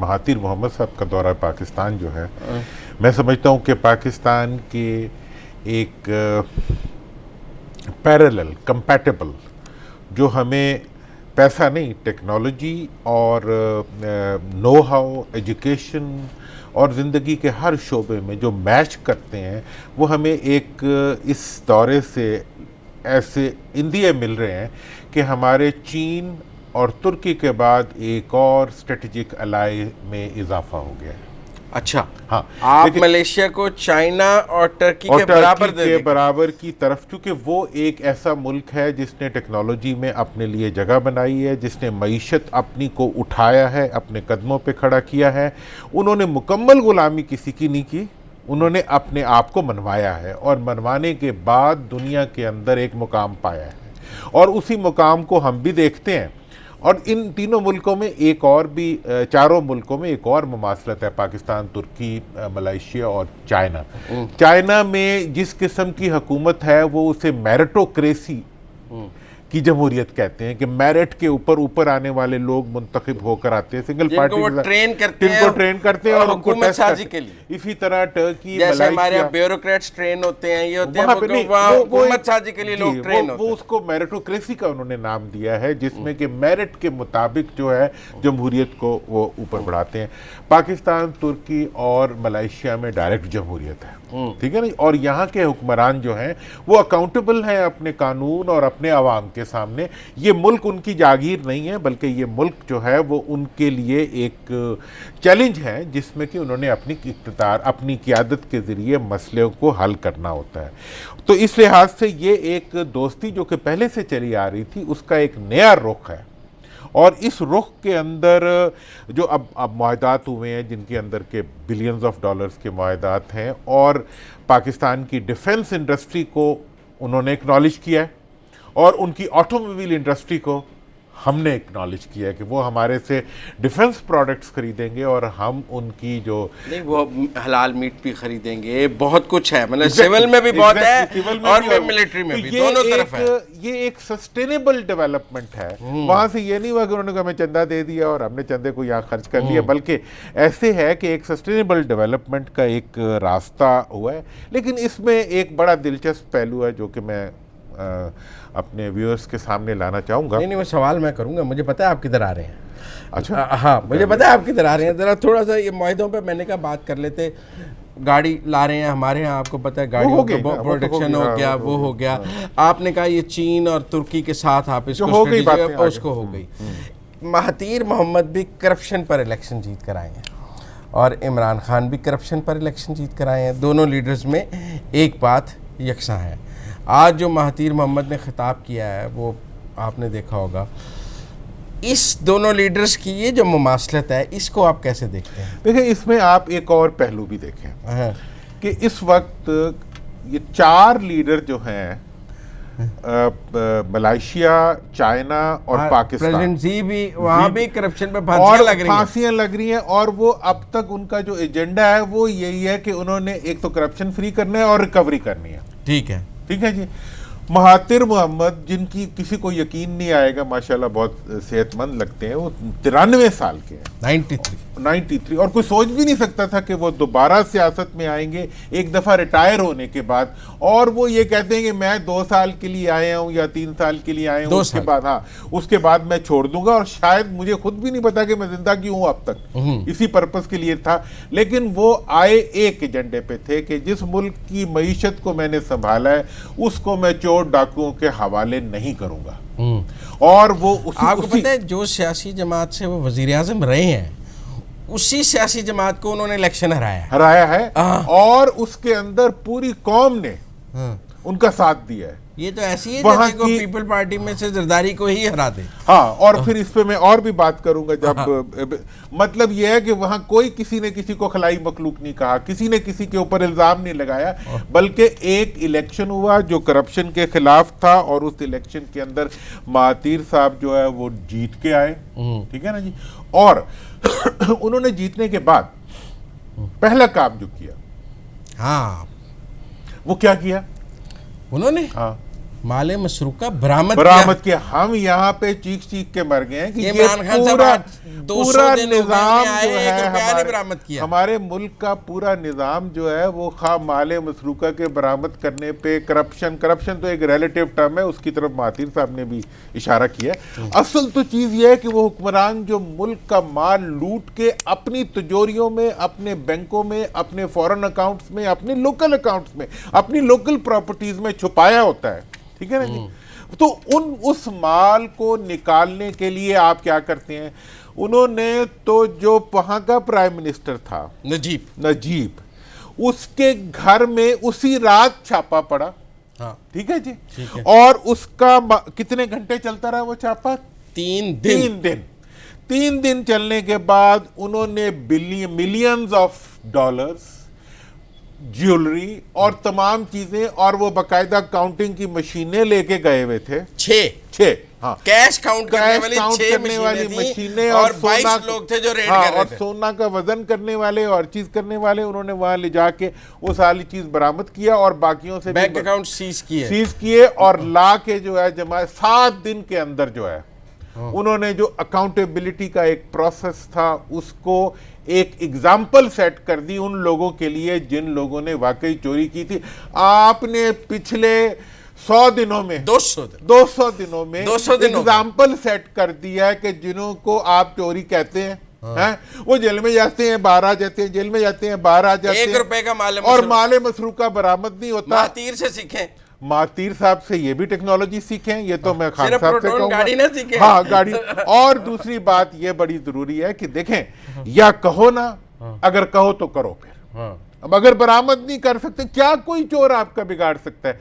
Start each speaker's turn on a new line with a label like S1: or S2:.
S1: Mahathir Mohamad صاحب کا دورہ پاکستان جو ہے، میں سمجھتا ہوں کہ پاکستان کے ایک پیرلل کمپیٹیبل جو ہمیں پیسہ نہیں، ٹیکنالوجی اور نو ہاؤ، ایجوکیشن اور زندگی کے ہر شعبے میں جو میچ کرتے ہیں، وہ ہمیں ایک اس دورے سے ایسے اندیے مل رہے ہیں کہ ہمارے چین اور ترکی کے بعد ایک اور اسٹریٹجک الائی میں اضافہ ہو گیا ہے۔
S2: اچھا،
S1: ہاں،
S2: آپ ملیشیا کو چائنا اور ٹرکی کے برابر دے دیں،
S1: برابر کی طرف، چونکہ وہ ایک ایسا ملک ہے جس نے ٹیکنالوجی میں اپنے لیے جگہ بنائی ہے، جس نے معیشت اپنی کو اٹھایا ہے، اپنے قدموں پہ کھڑا کیا ہے۔ انہوں نے مکمل غلامی کسی کی نہیں کی، انہوں نے اپنے آپ کو منوایا ہے، اور منوانے کے بعد دنیا کے اندر ایک مقام پایا ہے، اور اسی مقام کو ہم بھی دیکھتے ہیں۔ اور ان تینوں ملکوں میں ایک اور بھی، چاروں ملکوں میں ایک اور مماثلت ہے، پاکستان، ترکی، ملائیشیا اور چائنا۔ چائنا میں جس قسم کی حکومت ہے وہ اسے میرٹوکریسی کی جمہوریت کہتے ہیں، کہ میرٹ کے اوپر آنے والے لوگ منتخب ہو کر آتے ہیں، سنگل پارٹی
S2: جن کو ٹرین کرتے ہیں
S1: اور ان کو
S2: حکومت سازی کے لیے۔
S1: اسی طرح ٹرکی،
S2: جیسے ہمارے
S1: ملائیشیا،
S2: یہاں بیوروکریٹس ٹرین ہوتے ہیں، یہ ہوتے ہیں
S1: وہاں
S2: حکومت سازی کے لیے لوگ ٹرین ہوتے
S1: وہ
S2: ہیں۔
S1: اس کو میرٹوکریسی کا انہوں نے نام دیا ہے، جس میں کہ میرٹ کے مطابق جو ہے جمہوریت کو وہ اوپر بڑھاتے ہیں۔ پاکستان، ترکی اور ملائیشیا میں ڈائریکٹ جمہوریت ہے، ٹھیک ہے نا، اور یہاں کے حکمران جو ہیں وہ اکاؤنٹیبل ہیں اپنے قانون اور اپنے عوام کے سامنے۔ یہ ملک ان کی جاگیر نہیں ہے، بلکہ یہ ملک جو ہے وہ ان کے لیے ایک چیلنج ہے، جس میں کہ انہوں نے اپنی اقتدار، اپنی قیادت کے ذریعے مسئلوں کو حل کرنا ہوتا ہے۔ تو اس لحاظ سے یہ ایک دوستی جو کہ پہلے سے چلی آ رہی تھی، اس کا ایک نیا رخ ہے، اور اس رخ کے اندر جو اب معاہدات ہوئے ہیں، جن کے اندر کے بلینز آف ڈالرز کے معاہدات ہیں، اور پاکستان کی ڈیفنس انڈسٹری کو انہوں نے اکنالج کیا ہے، اور ان کی آٹو موبائل انڈسٹری کو ہم نے اکنالج کیا ہے کہ وہ ہمارے سے ڈیفنس پروڈکٹس خریدیں گے، اور ہم ان کی جو
S2: نہیں، وہ حلال میٹ بھی خریدیں گے، بہت کچھ ہے، مطلب سیول میں بھی بہت ہے اور ملٹری میں بھی، دونوں طرف ہے۔
S1: یہ ایک سسٹینیبل ڈیولپمنٹ ہے۔ وہاں سے یہ نہیں ہوا کہ انہوں نے ہمیں چندہ دے دیا اور ہم نے چندے کو یہاں خرچ کر لیا، بلکہ ایسے ہے کہ ایک سسٹینیبل ڈیولپمنٹ کا ایک راستہ ہوا ہے۔ لیکن اس میں ایک بڑا دلچسپ پہلو ہے جو کہ میں اپنے ویورز کے سامنے لانا چاہوں گا۔
S2: نہیں، وہ سوال میں کروں گا، مجھے پتہ ہے آپ کدھر آ رہے ہیں۔
S1: اچھا،
S2: ہاں، مجھے پتہ ہے آپ کدھر آ رہے ہیں۔ ذرا تھوڑا سا یہ معاہدوں پہ میں نے کہا بات کر لیتے۔ گاڑی لا رہے ہیں ہمارے ہاں، آپ کو پتہ ہے گاڑیوں کا پروڈکشن ہو گیا، وہ ہو گیا۔ آپ نے کہا یہ چین اور ترکی کے ساتھ آپ اس کو ہو گئی۔ مہاتیر محمد بھی کرپشن پر الیکشن جیت کر آئے ہیں، اور عمران خان بھی کرپشن پر الیکشن جیت کر آئے ہیں۔ دونوں لیڈرز میں ایک بات یکساں ہے۔ آج جو مہاتیر محمد نے خطاب کیا ہے، وہ آپ نے دیکھا ہوگا۔ اس دونوں لیڈرز کی یہ جو مماثلت ہے، اس کو آپ کیسے دیکھتے ہیں؟
S1: دیکھیں، اس میں آپ ایک اور پہلو بھی دیکھیں کہ اس وقت یہ چار لیڈر جو ہیں، ملائیشیا، چائنا اور پاکستان،
S2: پریزیڈنٹ زی بھی وہاں بھی کرپشن پہ پھانسیاں
S1: لگ رہی ہیں، اور وہ اب تک ان کا جو ایجنڈا ہے وہ یہی ہے کہ انہوں نے ایک تو کرپشن فری کرنا ہے اور ریکوری کرنی ہے۔
S2: ٹھیک ہے
S1: جی۔ مہاتیر محمد، جن کی کسی کو یقین نہیں آئے گا، ماشاءاللہ بہت صحت مند لگتے ہیں، وہ 93 سال کے ہیں، 93، اور کوئی سوچ بھی نہیں سکتا تھا کہ وہ دوبارہ سیاست میں آئیں گے ایک دفعہ ریٹائر ہونے کے بعد، اور وہ یہ کہتے ہیں کہ میں 2 سال کے لیے آیا ہوں یا 3 سال کے لیے آیا ہوں، اس کے بعد میں چھوڑ دوں گا، اور شاید مجھے خود بھی نہیں پتا کہ میں زندہ کیوں ہوں اب تک، اسی پرپس کے لیے تھا۔ لیکن وہ آئے ایک ایجنڈے پہ تھے کہ جس ملک کی معیشت کو میں نے سنبھالا ہے، اس کو میں چور ڈاکوؤں کے حوالے نہیں کروں گا۔ اور وہ
S2: آپ کو پتہ ہے جو سیاسی جماعت سے وہ وزیر اعظم رہے ہیں، اسی سیاسی جماعت کو انہوں نے الیکشن
S1: ہرایا ہے، اور اس کے اندر پوری قوم نے ان کا ساتھ دیا ہے۔
S2: یہ تو ایسی ہے جیسے کو پیپل پارٹی میں سے زرداری کو ہی ہرا دے۔
S1: ہاں، اور پھر اس پہ میں اور بھی بات کروں گا، جب مطلب یہ ہے کہ وہاں کوئی کسی نے کسی کو خلائی مخلوق نہیں کہا، کسی نے کسی کے اوپر الزام نہیں لگایا، بلکہ ایک الیکشن ہوا جو کرپشن کے خلاف تھا، اور اس الیکشن کے اندر مہاتیر صاحب جو ہے وہ جیت کے آئے، ٹھیک ہے نا جی۔ اور انہوں نے جیتنے کے بعد پہلا کام جو کیا،
S2: ہاں،
S1: وہ کیا کیا
S2: انہوں نے مال مسروقہ برآمد
S1: کیا. ہم یہاں پہ چیخ کے مر گئے ہیں کہ
S2: عمران خان صاحب
S1: پورا نظام جو
S2: ہے
S1: ہمارے ملک کا پورا نظام جو ہے وہ خواہ مال مسروقہ کے برآمد کرنے پہ کرپشن تو ایک ریلیٹیو ٹرم ہے, اس کی طرف مہاتیر صاحب نے بھی اشارہ کیا ہے. اصل تو چیز یہ ہے کہ وہ حکمران جو ملک کا مال لوٹ کے اپنی تجوریوں میں, اپنے بینکوں میں, اپنے فورن اکاؤنٹس میں, اپنے لوکل اکاؤنٹس میں, اپنی لوکل پراپرٹیز میں چھپایا ہوتا ہے, ٹھیک ہے نا جی. تو اس مال کو نکالنے کے لیے آپ کیا کرتے ہیں, انہوں نے تو جو وہاں کا پرائم منسٹر تھا نجیب, اس کے گھر میں اسی رات چھاپا پڑا, ٹھیک ہے جی, اور اس کا کتنے گھنٹے چلتا رہا وہ چھاپا؟ 3 دن چلنے کے بعد انہوں نے ملینز آف ڈالرز, جیولری اور تمام چیزیں, اور وہ باقاعدہ کاؤنٹنگ کی مشینیں لے کے گئے ہوئے تھے.
S2: 6 کیش کاؤنٹ کرنے والی مشینیں, اور 22 لوگ تھے جو ریڈ کر رہے تھے,
S1: اور سونا کا وزن کرنے والے اور چیز کرنے والے. انہوں نے وہاں لے جا کے وہ ساری چیز برآمد کیا اور باقیوں سے
S2: بینک اکاؤنٹ سیز
S1: کیے اور لا کے جو ہے جمع 7 دن کے اندر جو ہے انہوں نے جو اکاؤنٹیبلٹی کا ایک پروسیس تھا اس کو ایک ایگزامپل سیٹ کر دی ان لوگوں کے لیے جن لوگوں نے واقعی چوری کی تھی. آپ نے پچھلے 100 دنوں میں 200 دنوں میں ایگزامپل سیٹ کر دیا ہے کہ جنہوں کو آپ چوری کہتے ہیں وہ جیل میں جاتے ہیں, باہر آ جاتے ہیں, جیل میں جاتے ہیں, باہر آ جاتے ہیں,
S2: 1 روپے کا مال
S1: اور مال مسروقہ برآمد نہیں ہوتا.
S2: مہاتیر سے سیکھیں,
S1: مہاتیر صاحب سے یہ بھی ٹیکنالوجی سیکھیں, یہ تو میں خان صاحب سے کہوں
S2: گاڑی نہ سیکھیں.
S1: ہاں گاڑی. اور دوسری بات یہ بڑی ضروری ہے کہ دیکھیں, یا کہو نا, اگر کہو تو کرو پھر. اب اگر برآمد نہیں کر سکتے, کیا کوئی چور آپ کا بگاڑ سکتا ہے؟